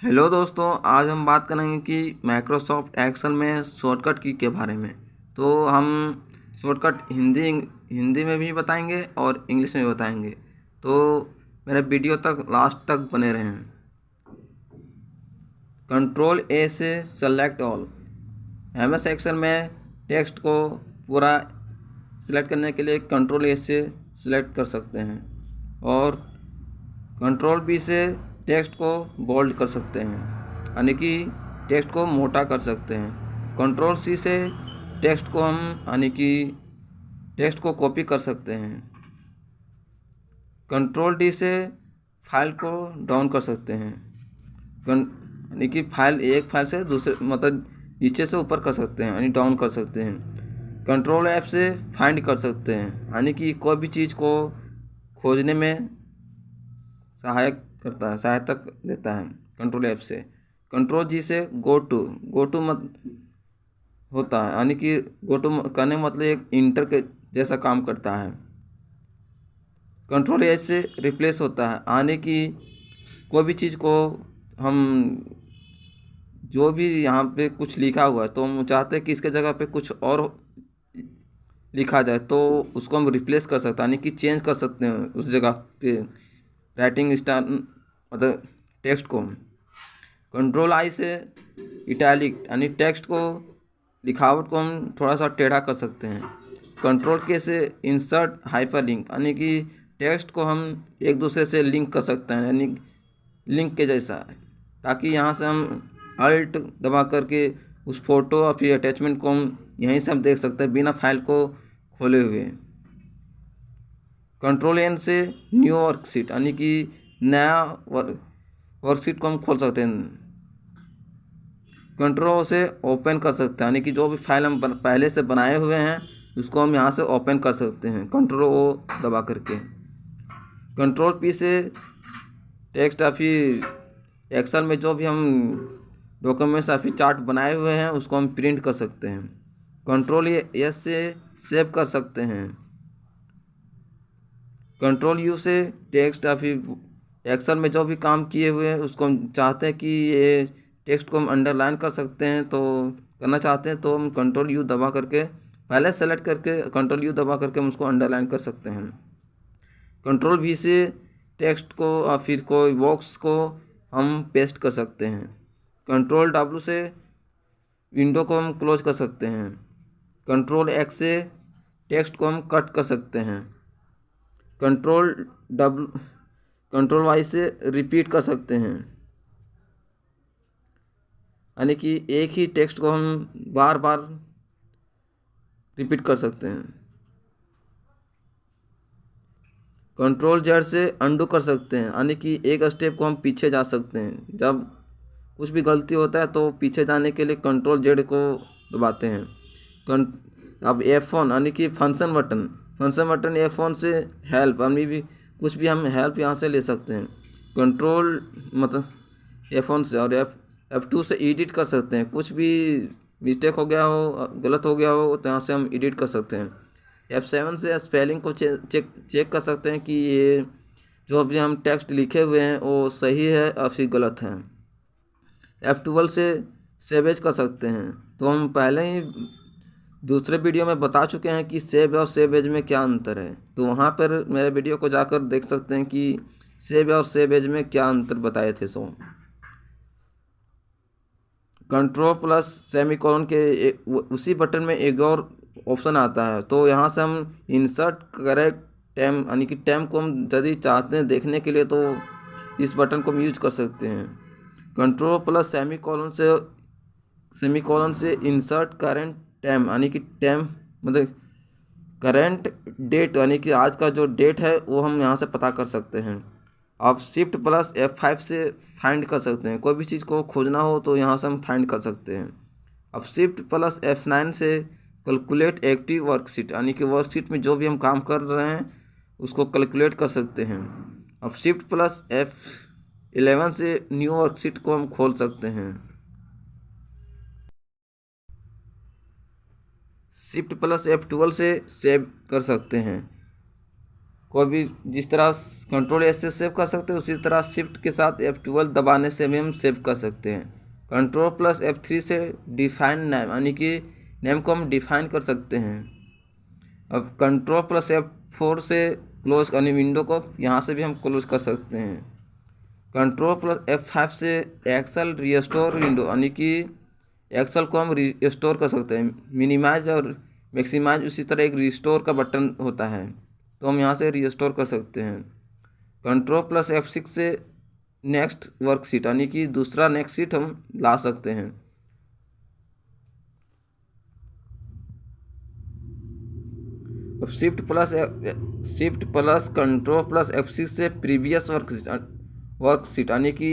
Hello दोस्तों, आज हम बात करेंगे कि माइक्रोसॉफ्ट एक्सेल में शॉर्टकट की के बारे में। तो हम शॉर्टकट हिंदी में भी बताएंगे और इंग्लिश में भी बताएंगे। तो मेरे वीडियो तक लास्ट तक बने रहें। कंट्रोल ए से सेलेक्ट ऑल। एमएस एक्सेल में टेक्स्ट को पूरा सिलेक्ट करने के लिए कंट्रोल ए से सिलेक्ट कर सकते हैं और कंट्रोल बी से टेक्स्ट को बोल्ड कर सकते हैं, यानी कि टेक्स्ट को मोटा कर सकते हैं। कंट्रोल सी से टेक्स्ट को हम यानी कि टेक्स्ट को कॉपी कर सकते हैं। कंट्रोल डी से फाइल को डाउन कर सकते हैं, यानी कि एक फाइल से दूसरे मतलब नीचे से ऊपर कर सकते हैं यानी डाउन कर सकते हैं। कंट्रोल एफ से फाइंड कर सकते हैं, यानी कि कोई भी चीज़ को खोजने में सहायता देता है कंट्रोल ऐप से। कंट्रोल जी से गो टू मत होता है, यानी कि गो टू करने मतलब एक इंटर के जैसा काम करता है। कंट्रोल एच से रिप्लेस होता है, यानी कि कोई भी चीज़ को हम जो भी यहाँ पे कुछ लिखा हुआ है तो हम चाहते हैं कि इसके जगह पे कुछ और लिखा जाए, तो उसको हम रिप्लेस कर सकते हैं, यानी कि चेंज कर सकते हैं उस जगह पे राइटिंग स्टाइल मतलब टेक्स्ट को। कंट्रोल आई से इटैलिक यानी टेक्स्ट को लिखावट को हम थोड़ा सा टेढ़ा कर सकते हैं। कंट्रोल के से इंसर्ट हाइपरलिंक, यानी कि टेक्स्ट को हम एक दूसरे से लिंक कर सकते हैं, यानी लिंक के जैसा, ताकि यहाँ से हम अल्ट दबा करके उस फोटो और फिर अटैचमेंट को हम यहीं से हम देख सकते हैं बिना फाइल को खोले हुए। कंट्रोल एन से न्यू वर्कशीट, यानी कि नया वर्कशीट को हम खोल सकते हैं। कंट्रोल से ओपन कर सकते हैं, यानी कि जो भी फाइल हम पहले से बनाए हुए हैं उसको हम यहाँ से ओपन कर सकते हैं कंट्रोल ओ दबा करके। कंट्रोल पी से टेक्स्ट या फिर एक्सेल में जो भी हम डॉक्यूमेंट्स या फिर चार्ट बनाए हुए हैं उसको हम प्रिंट कर सकते हैं। कंट्रोल एस से सेव कर सकते हैं। कंट्रोल यू से टेक्स्ट या फिर एक्सेल में जो भी काम किए हुए हैं उसको हम चाहते हैं कि ये टेक्स्ट को हम अंडरलाइन कर सकते हैं, तो करना चाहते हैं तो हम कंट्रोल यू दबा करके पहले सेलेक्ट करके कंट्रोल यू दबा करके हम उसको अंडरलाइन कर सकते हैं। कंट्रोल वी से टेक्स्ट को और फिर कोई बॉक्स को हम पेस्ट कर सकते हैं। कंट्रोल डब्ल्यू से विंडो को हम क्लोज कर सकते हैं। कंट्रोल एक्स से टेक्स्ट को हम कट कर सकते हैं। कंट्रोल डब्ल्यू कंट्रोल वाई से रिपीट कर सकते हैं, यानी कि एक ही टेक्स्ट को हम बार बार रिपीट कर सकते हैं। कंट्रोल जेड से अंडू कर सकते हैं, यानी कि एक स्टेप को हम पीछे जा सकते हैं। जब कुछ भी गलती होता है तो पीछे जाने के लिए कंट्रोल जेड को दबाते हैं। अब F1 यानी कि फंक्शन बटन F1 से हेल्प, यानी भी कुछ भी हम हेल्प यहाँ से ले सकते हैं कंट्रोल मतलब F1 से। और F2 से एडिट कर सकते हैं, कुछ भी मिस्टेक हो गया हो गलत हो गया हो तो यहाँ से हम एडिट कर सकते हैं। F7 से स्पेलिंग को चेक कर सकते हैं कि ये जो भी हम टेक्स्ट लिखे हुए हैं वो सही है या फिर गलत है। F12 से सेवेज कर सकते हैं, तो हम पहले ही दूसरे वीडियो में बता चुके हैं कि सेव और सेव एज में क्या अंतर है, तो वहाँ पर मेरे वीडियो को जाकर देख सकते हैं कि सेव और सेव एज में क्या अंतर बताए थे। कंट्रोल प्लस सेमीकोलन के उसी बटन में एक और ऑप्शन आता है, तो यहाँ से हम इंसर्ट करेक्ट टैम यानी कि टैम को हम यदि चाहते हैं देखने के लिए तो इस बटन को हम यूज कर सकते हैं। कंट्रोल प्लस सेमीकोलन से इंसर्ट करेंट टैम, यानी कि टैम मतलब करेंट डेट, यानी कि आज का जो डेट है वो हम यहाँ से पता कर सकते हैं। आप शिफ्ट प्लस F5 से फाइंड कर सकते हैं, कोई भी चीज़ को खोजना हो तो यहाँ से हम फाइंड कर सकते हैं। अब शिफ्ट प्लस F9 से कैलकुलेट एक्टिव वर्कशीट, यानी कि वर्कशीट में जो भी हम काम कर रहे हैं उसको कैलकुलेट कर सकते हैं। अब शिफ्ट प्लस F11 से न्यू वर्कशीट को हम खोल सकते हैं। शिफ्ट प्लस F12 से सेव कर सकते हैं। कोई भी जिस तरह कंट्रोल एस से सेव कर सकते हैं, उसी तरह शिफ्ट के साथ F12 दबाने से भी हम सेव कर सकते हैं। कंट्रोल प्लस F3 से डिफाइन नेम यानी कि नेम को हम डिफाइन कर सकते हैं। अब कंट्रोल प्लस F4 से क्लोज यानी विंडो को यहाँ से भी हम क्लोज कर सकते हैं। कंट्रोल प्लस F5 से एक्सेल रिस्टोर विंडो यानी कि एक्सेल को हम रिस्टोर कर सकते हैं। मिनिमाइज और मैक्सिमाइज उसी तरह एक रिस्टोर का बटन होता है, तो हम यहाँ से रिस्टोर कर सकते हैं। कंट्रोल प्लस F6 से नेक्स्ट वर्कशीट यानी कि दूसरा नेक्स्ट शीट हम ला सकते हैं। अब shift plus control plus F6 से प्रीवियस वर्कशीट यानी कि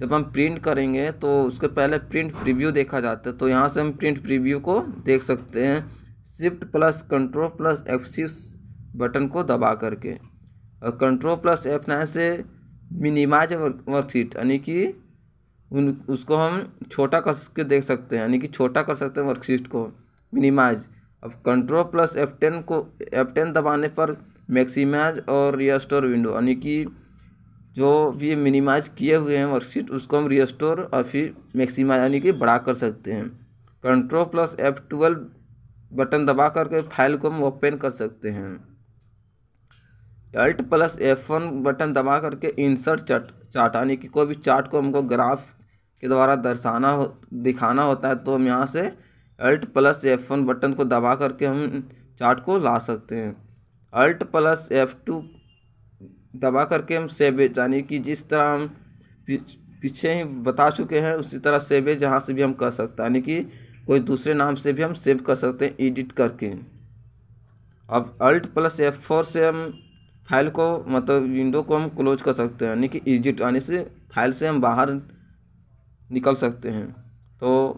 जब हम प्रिंट करेंगे तो उसके पहले प्रिंट प्रीव्यू देखा जाता है, तो यहाँ से हम प्रिंट प्रीव्यू को देख सकते हैं shift plus control plus F6 button को दबा करके। और कंट्रोल प्लस F9 से मिनिमाइज वर्कशीट यानी कि उसको हम छोटा कर के देख सकते हैं, यानी कि छोटा कर सकते हैं वर्कशीट को मिनिमाइज। अब कंट्रोल प्लस F10 दबाने पर मैक्सिमाइज और रिस्टोर विंडो यानी कि जो भी मिनिमाइज किए हुए हैं वर्कशीट उसको हम रिस्टोर और फिर मैक्सिमाइज यानी कि बड़ा कर सकते हैं। कंट्रोल प्लस F12 बटन दबा करके फाइल को हम ओपन कर सकते हैं। Alt प्लस F1 बटन दबा करके इंसर्ट चार्ट यानी कि कोई भी चार्ट को हमको ग्राफ के द्वारा दिखाना होता है, तो हम यहाँ से Alt प्लस F1 बटन को दबा करके हम चार्ट को ला सकते हैं। Alt प्लस F2 दबा करके हम सेव एज यानी कि जिस तरह हम पीछे ही बता चुके हैं उसी तरह सेव एज यहाँ से भी हम कर सकते हैं, यानी कि कोई दूसरे नाम से भी हम सेव कर सकते हैं एडिट करके। अब Alt प्लस F4 से हम फाइल को मतलब विंडो को हम क्लोज कर सकते हैं, यानी कि एग्जिट यानी से फाइल से हम बाहर निकल सकते हैं। तो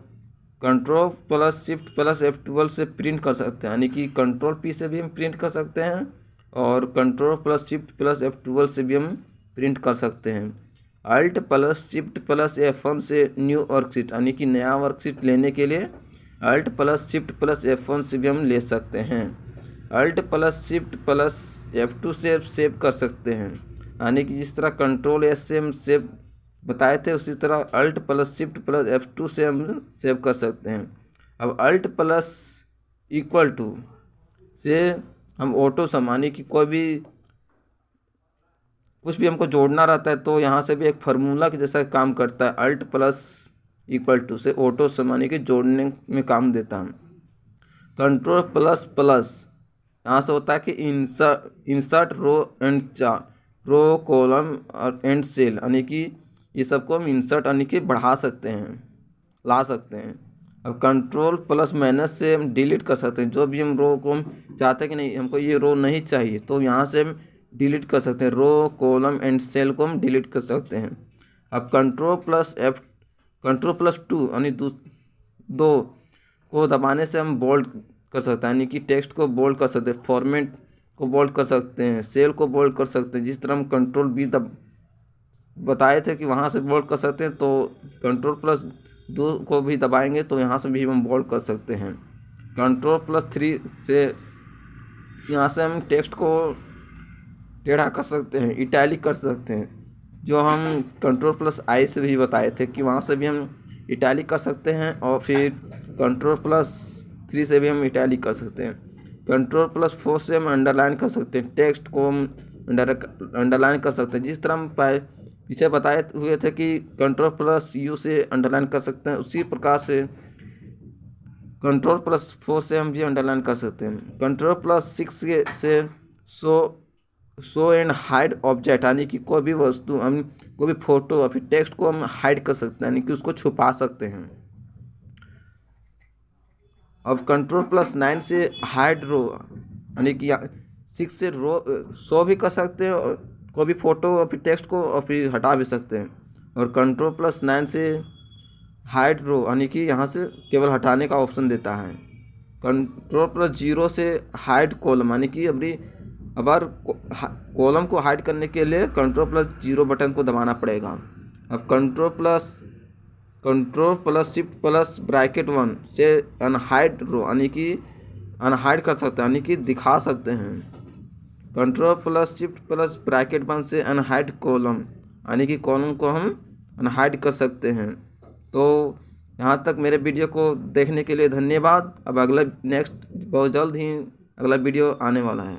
control plus shift plus F12 से प्रिंट कर सकते हैं, यानी कि कंट्रोल P से भी हम प्रिंट कर सकते हैं और control plus shift plus F12 से भी हम प्रिंट कर सकते हैं। Alt plus shift plus F1 से न्यू वर्कशीट यानी कि नया वर्कशीट लेने के लिए Alt plus shift plus F1 से भी हम ले सकते हैं। Alt plus shift plus F2 से सेव कर सकते हैं, यानी कि जिस तरह कंट्रोल S से हम सेव बताए थे उसी तरह Alt plus shift plus F2 से हम सेव कर सकते हैं। अब Alt प्लस इक्वल टू से हम ऑटो सम यानी कि कोई भी कुछ भी हमको जोड़ना रहता है तो यहाँ से भी एक फार्मूला के जैसा काम करता है। Alt प्लस इक्वल टू से ऑटो सम यानी कि जोड़ने में काम देता है। कंट्रोल प्लस प्लस यहाँ से होता है कि इंसर्ट रो कॉलम और एंड सेल यानी कि ये सबको हम इंसर्ट यानी कि बढ़ा सकते हैं, ला सकते हैं। अब कंट्रोल प्लस माइनस से हम डिलीट कर सकते हैं, जो भी हम रो को हम चाहते हैं कि नहीं हमको ये रो नहीं चाहिए तो यहाँ से हम डिलीट कर सकते हैं, रो कॉलम एंड सेल को हम डिलीट कर सकते हैं। अब कंट्रोल प्लस 2 यानी 2 को दबाने से हम बोल्ड कर सकते हैं, यानी कि टेक्स्ट को बोल्ड कर सकते हैं, फॉर्मेट को बोल्ड कर सकते हैं, सेल को बोल्ड कर सकते हैं। जिस तरह हम कंट्रोल B बताए थे कि वहाँ से बोल्ड कर सकते हैं, तो कंट्रोल प्लस 2 को भी दबाएंगे तो यहाँ से भी हम बोल्ड कर सकते हैं। कंट्रोल प्लस 3 से यहाँ से हम टेक्स्ट को टेढ़ा कर सकते हैं, इटैलिक कर सकते हैं, जो हम कंट्रोल प्लस I से भी बताए थे कि वहाँ से भी हम इटैलिक कर सकते हैं। और फिर कंट्रोल प्लस 3 से भी हम इटैलिक कर सकते हैं। कंट्रोल प्लस 4 से हम अंडरलाइन कर सकते हैं, टेक्स्ट को हम अंडरलाइन कर सकते हैं। जिस तरह हम पीछे बताए हुए थे कि कंट्रोल प्लस U से अंडरलाइन कर सकते हैं, उसी प्रकार से कंट्रोल प्लस 4 से हम भी अंडरलाइन कर सकते हैं। कंट्रोल प्लस 6 से शो एंड हाइड ऑब्जेक्ट यानी कि कोई भी वस्तु हम कोई भी फोटो या फिर टेक्स्ट को हम हाइड कर सकते हैं, यानी कि उसको छुपा सकते हैं। अब कंट्रोल प्लस 9 से हाइड रो यानी कि 6 से रो शो भी कर सकते हैं और कोई भी फोटो और फिर टेक्स्ट को और फिर हटा भी सकते हैं। और कंट्रोल प्लस 9 से हाइड रो यानी कि यहाँ से केवल हटाने का ऑप्शन देता है। कंट्रोल प्लस 0 से हाइड कॉलम यानी कि अगर कॉलम को हाइड करने के लिए कंट्रोल प्लस 0 बटन को दबाना पड़ेगा। अब control plus shift plus bracket 1 से अनहाइड रो यानी कि अनहाइड कर सकते हैं, यानी कि दिखा सकते हैं। Control plus shift plus bracket बंद से अनहाइड कॉलम, यानी कि कॉलम को हम अनहाइड कर सकते हैं। तो यहाँ तक मेरे वीडियो को देखने के लिए धन्यवाद। अब अगला नेक्स्ट बहुत जल्द ही अगला वीडियो आने वाला है।